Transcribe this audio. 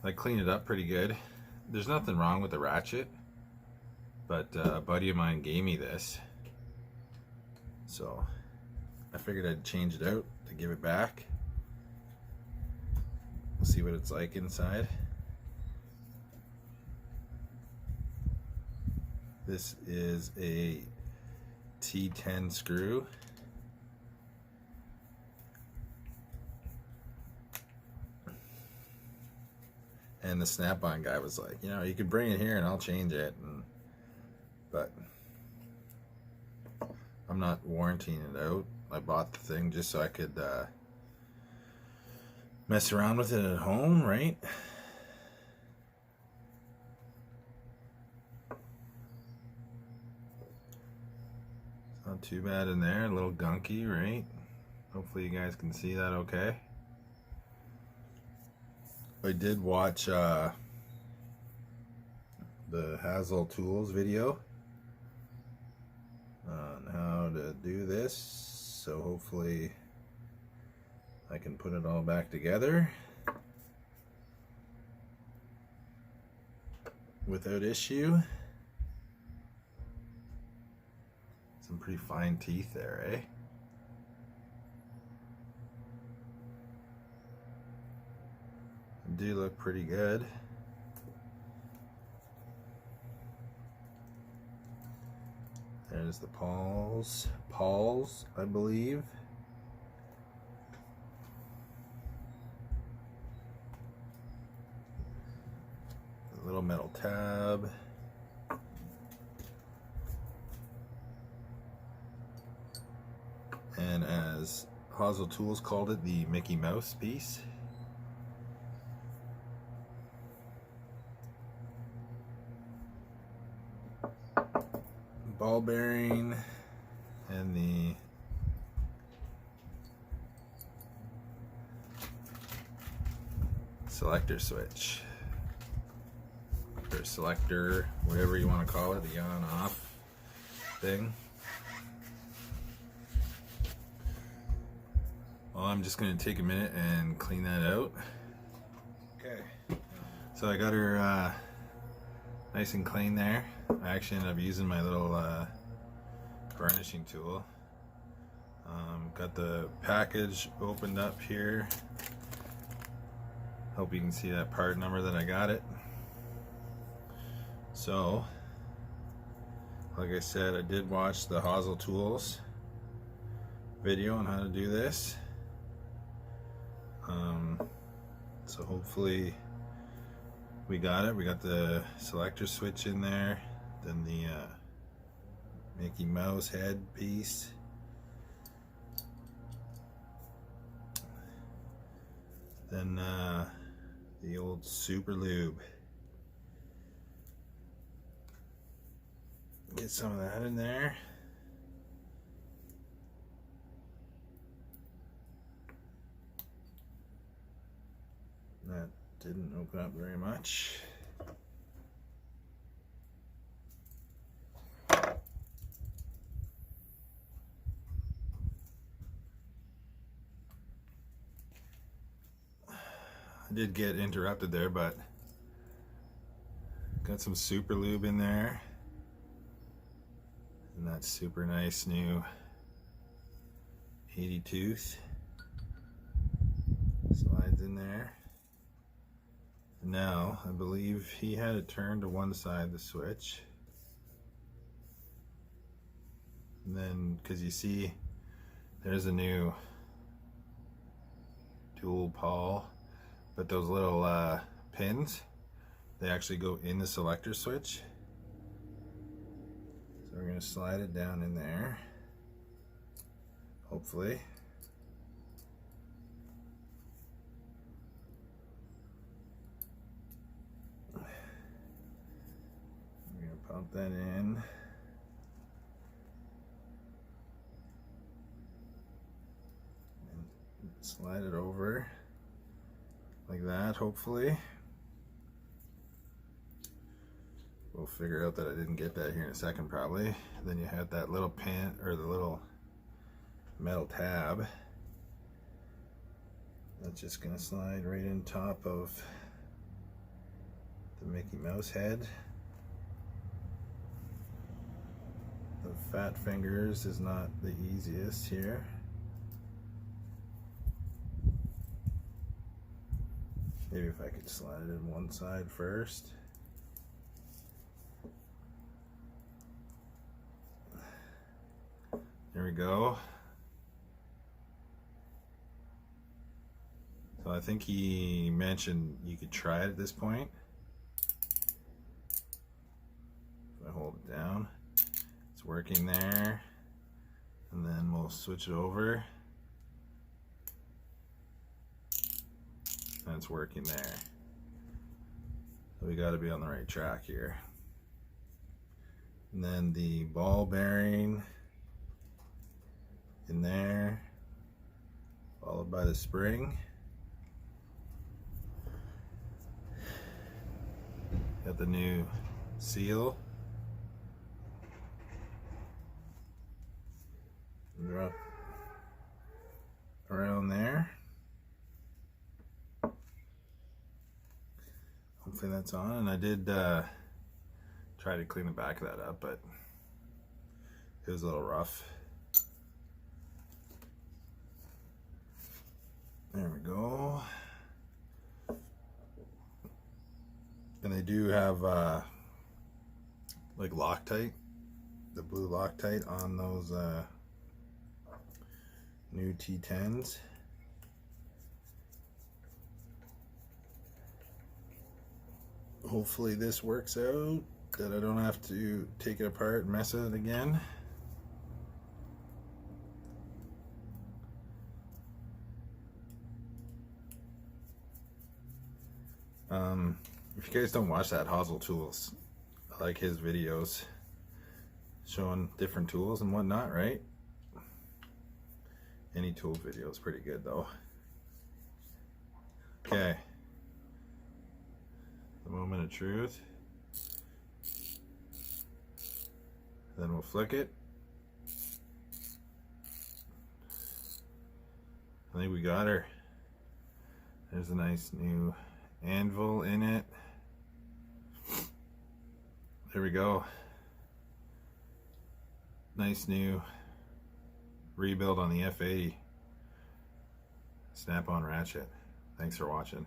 I cleaned it up pretty good. There's nothing wrong with the ratchet, but a buddy of mine gave me this, so I figured I'd change it out to give it back. We'll see what it's like inside. This is a T10 screw. And the Snapon guy was like, you know, you could bring it here and I'll change it. But I'm not warrantying it out. I bought the thing just so I could mess around with it at home, right? It's not too bad in there, a little gunky, right? Hopefully you guys can see that okay. I did watch the Hazel Tools video on how to do this, so hopefully I can put it all back together without issue. Some pretty fine teeth there, eh? Do look pretty good. There's the pawls, I believe. A little metal tab. And as Hazel Tools called it, the Mickey Mouse piece. Ball bearing and the selector switch, or selector, whatever you want to call it, the on off thing. Well, I'm just going to take a minute and clean that out. Okay, so I got her nice and clean there. I actually ended up using my little varnishing tool. Got the package opened up here. Hope you can see that part number that I got it. So, like I said, I did watch the Hazel Tools video on how to do this. So hopefully we got it. We got the selector switch in there, then the Mickey Mouse head piece, then the old super lube. Get some of that in there. That didn't open up very much. I did get interrupted there, but got some super lube in there, and that super nice new 80 tooth slides in there. And now I believe he had it turned to one side, the switch, and then because you see there's a new dual pawl, but those little pins, they actually go in the selector switch. So we're going to slide it down in there, hopefully. We're going to pump that in. And slide it over like that, hopefully. We'll figure out that I didn't get that here in a second, probably. Then you have that little pin, or the little metal tab. That's just gonna slide right in top of the Mickey Mouse head. The fat fingers is not the easiest here. Maybe if I could slide it in one side first. There we go. So I think he mentioned you could try it at this point. If I hold it down, it's working there. And then we'll switch it over. And it's working there. So we got to be on the right track here. And then the ball bearing in there, followed by the spring. Got the new seal. Drop around there. Hopefully that's on. And I did try to clean the back of that up, but it was a little rough. There we go. And they do have like Loctite, the blue Loctite on those new T10s. Hopefully this works out, that I don't have to take it apart and mess with it again. If you guys don't watch that Hosel Tools, I like his videos showing different tools and whatnot, right? Any tool video is pretty good though. Okay. The moment of truth. Then we'll flick it. I think we got her. There's a nice new anvil in it. There we go. Nice new rebuild on the F80 Snap-on ratchet. Thanks for watching.